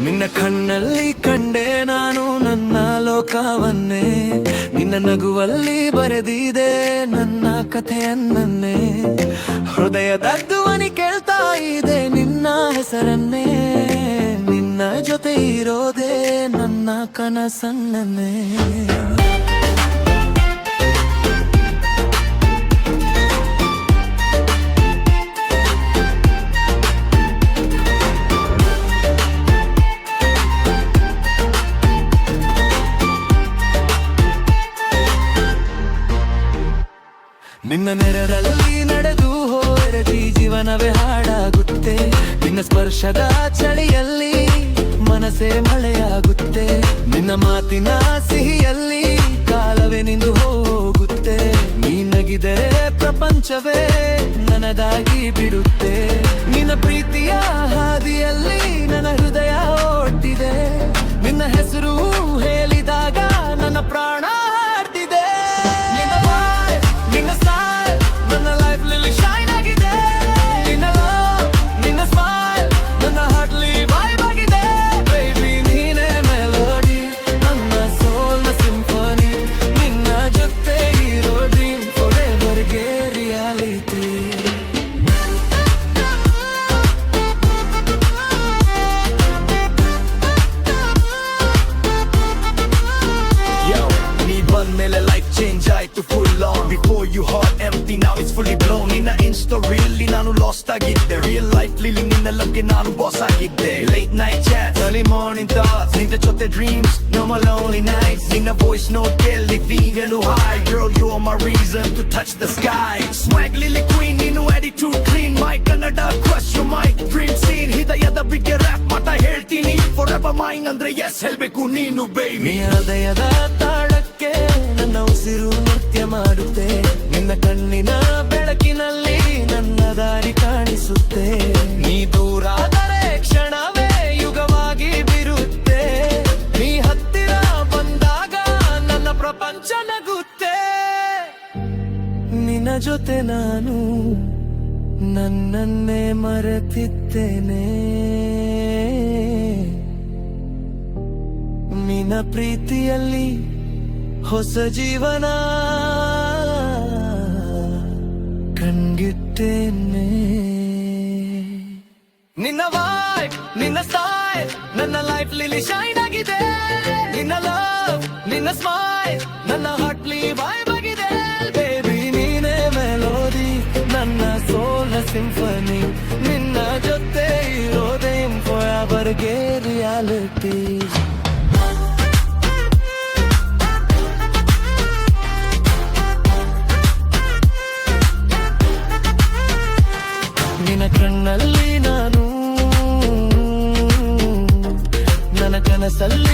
ನಿನ್ನ ಕಣ್ಣಲ್ಲಿ ಕಂಡೆ ನಾನು ನನ್ನ ಲೋಕವನ್ನೇ, ನಿನ್ನ ನಗುವಲ್ಲಿ ಬರೆದಿದೆ ನನ್ನ ಕಥೆಯನ್ನೇ. ಹೃದಯದ ಧ್ವನಿ ಕೇಳ್ತಾ ಇದೆ ನಿನ್ನ ಹೆಸರನ್ನೇ, ನಿನ್ನ ಜೊತೆ ಇರೋದೇ ನನ್ನ ಕನಸನ್ನೇ. ನಿನ್ನ ನೆರಳಲ್ಲಿ ನಡೆದು ಹೋದರೆ ಜೀವನವೇ ಹಾಡಾಗುತ್ತೆ. ನಿನ್ನ ಸ್ಪರ್ಶದ ಚಳಿಯಲ್ಲಿ ಮನಸ್ಸೇ ಮಳೆಯಾಗುತ್ತೆ. ನಿನ್ನ ಮಾತಿನ ಸಿಹಿಯಲ್ಲಿ ಕಾಲವೇ ನಿಂದು ಹೋಗುತ್ತೆ. ನೀನಗಿದರೆ ಪ್ರಪಂಚವೇ ನನದಾಗಿ ಬಿಡುತ್ತೆ. ನಿನ್ನ ಪ್ರೀತಿಯ ಹಾದಿಯಲ್ಲಿ ನನ್ನ ಹೃದಯ ಓಡ್ತಿದೆ. ನಿನ್ನ ಹೆಸರು ಹೇಳಿದಾಗ ನನ್ನ ಪ್ರಾಣ ಹಾಡ್ತಿದೆ. ನನ್ನ ಲೈಫ್ ಲಿಲ್ಲಿ ಶೈನ್ ಆಗಿದೆ. ನಿನ್ನ ಲವ್, ನಿನ್ನ ಸ್ಮೈಲ್, ನನ್ನ ಹಾರ್ಟ್ಲಿ ವೈಬ್ ಆಗಿದೆ. ಬೇಬಿ ನೀನೇ ಮೆಲೋಡಿ, ನನ್ನ ಸೋಲ್ನ ಸಿಂಫನಿ. ನಿನ್ನ ಜೊತೆ ಇರೋ ಡ್ರೀಮ್ ಫಾರೆವರ್ಗೆ ರಿಯಾಲಿಟಿ. ನೀ ಬಂದ್ಮೇಲೆ ಲೈಫ್ ಚೇಂಜ್ ಆಯ್ತು full on. Before you heart empty, now it's fully blown. ನಿನ್ನ ಇನ್ಸ್ಟಾ ರೀಲ್ ನಾನು ಲಾಸ್ಟ್ ಆಗಿದ್ದೆ. ರಿಯಲ್ ಲೈಫ್ ಲಿಲ್ಲಿ ನಿನ್ನ ಲವ್ಗೆ ನಾನು ಬಾಸ್ ಆಗಿದ್ದೆ. Late night chats, early morning thoughts, ನಿನ್ನ ಜೊತೆ dreams, no more lonely nights. ನಿನ್ನ ವಾಯ್ಸ್ ನೋಟ್ ಕೇಳಿ feel high. Girl, you are my reason to touch the sky. Swag lily queen, ನೀನು attitude clean. My Kannada crush, you my dream scene. ಹೃದಯದ ಬಿಗ್ಗೆ rap ಮಾತ ಹೇಳ್ತೀನಿ. Forever mine ಅಂದ್ರೆ yes ಹೇಳ್ಬೇಕು ನೀನು baby. ಹೃದಯದ ತಾಳಕ್ಕೆ ನನ್ನ ಉಸಿರು ನೃತ್ಯ ಮಾಡುತ್ತೆ. ನಿನ್ನ ಕಣ್ಣಿನ ಬೆಳಕಿನಲ್ಲಿ ನನ್ನ ದಾರಿ ಕಾಣಿಸುತ್ತೆ. ನೀ ದೂರಾದರೆ ಕ್ಷಣವೇ ಯುಗವಾಗಿ ಬಿರುತ್ತೆ. ನೀ ಹತ್ತಿರ ಬಂದಾಗ ನನ್ನ ಪ್ರಪಂಚ ನಗುತ್ತೆ. ನಿನ್ನ ಜೊತೆ ನಾನು ನನ್ನನ್ನೇ ಮರೆತಿದ್ದೇನೆ. ನಿನ್ನ ಪ್ರೀತಿಯಲ್ಲಿ ಹೊಸ ಜೀವನ ಕಂಡಿಟ್ಟೇನೆ. ನಿನ್ನ ವೈಬ್, ನಿನ್ನ ಸ್ಟೈಲ್, ನನ್ನ ಲೈಫ್ ಲಿಲ್ಲಿ ಶೈನ್ ಆಗಿದೆ. ನಿನ್ನ ಲವ್, ನಿನ್ನ ಸ್ಮೈಲ್, ನನ್ನ ಹಾರ್ಟ್ಲಿ ವೈಬ್ ಆಗಿದೆ. ಬೇಬಿ ನೀನೇ ಮೆಲೋಡಿ, ನನ್ನ ಸೋಲ್ನ ಸಿಂಫನಿ. ನಿನ್ನ ಜೊತೆ ಇರೋದೇ ಫಾರೆವರ್ಗೆ ರಿಯಾಲಿಟಿ. ನಿನ್ನ ಕಣ್ಣಲ್ಲಿ ನಾನು ನನ್ನ ಕನಸಲ್ಲಿ